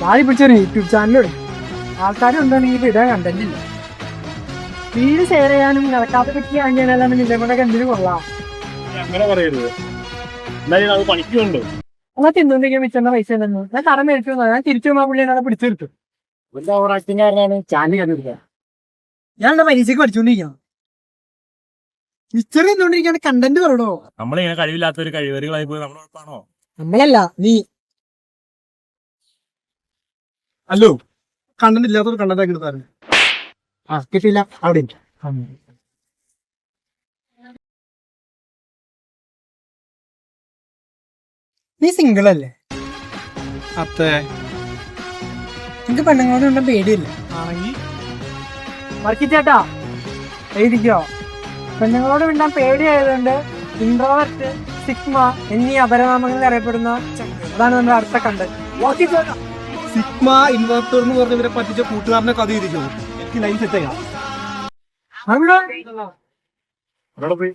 ആദ്യം പിടിച്ചൊരു യൂട്യൂബ് ചാനലും ആൾക്കാരുണ്ടെങ്കിൽ ഇടാൻ കണ്ടന്റില്ല. വീട് ഷെയർ ചെയ്യാനും നടക്കാത്ത പറ്റി വാങ്ങിയാലും നിന്നെ കൊണ്ടൊക്കെ എന്തിനും കൊള്ളാം. അങ്ങനെ പറയരുത്. എന്തായാലും അത് പണിക്കുണ്ട്. എന്നാൽ തിന്നുണ്ടെങ്കിൽ മിച്ചെണ്ണ പൈസ ഉണ്ടെന്ന് ഞാൻ കടം മേടിച്ചു ഞാൻ തിരിച്ചു പോകുമ്പോൾ പുള്ളി എന്നെ പിടിച്ചു നിർത്തും. വലിയ ഓവർ ആക്ടിങ് കാരനാണ് ചാനൽ കണ്ടിരിക്കുക. ഞാൻ എന്താ പരീക്ഷയ്ക്ക് പഠിച്ചുകൊണ്ടിരിക്കണം. മിച്ചർ തിന്നുകൊണ്ടിരിക്കുകയാണ് കണ്ടന്റ് പറയണോ? നമ്മളിങ്ങനെ കഴിവില്ലാത്ത ഒരു കഴിവേറികളായി പോയി നമ്മൾ ഉറപ്പാണോ? നമ്മളല്ല നീ. അല്ലോ കണ്ടന്റ് ഇല്ലാത്തൊരു കണ്ടന്റ് ആക്കി എടുത്തായിരുന്നു. കിട്ടില്ല അവിടെ നീ സിംഗിൾ അല്ലേ? അത്തേ എനിക്ക് പെണ്ണുങ്ങളോട് ഉണ്ട പേടിയില്ല ആണെങ്കിൽ ചേട്ടാ എഴുതിക്കോ. പെണ്ണുങ്ങളോട് മിണ്ടാൻ പേടിയായതുകൊണ്ട് ഇൻട്രോവർട്ട്, സിഗ്മ എന്നീ അപരനാമങ്ങളിൽ അറിയപ്പെടുന്ന അതാണ് നമ്മുടെ അടുത്ത കണ്ടന്റ്. സിഗ്മ ഇൻവെർട്ടർ എന്ന് പറഞ്ഞവരെ പറ്റിച്ച കൂട്ടുകാരനെ കഥ ഇരിക്കും. എനിക്ക് ലൈൻ സെറ്റ് ചെയ്യാം. അവിടെ പോയി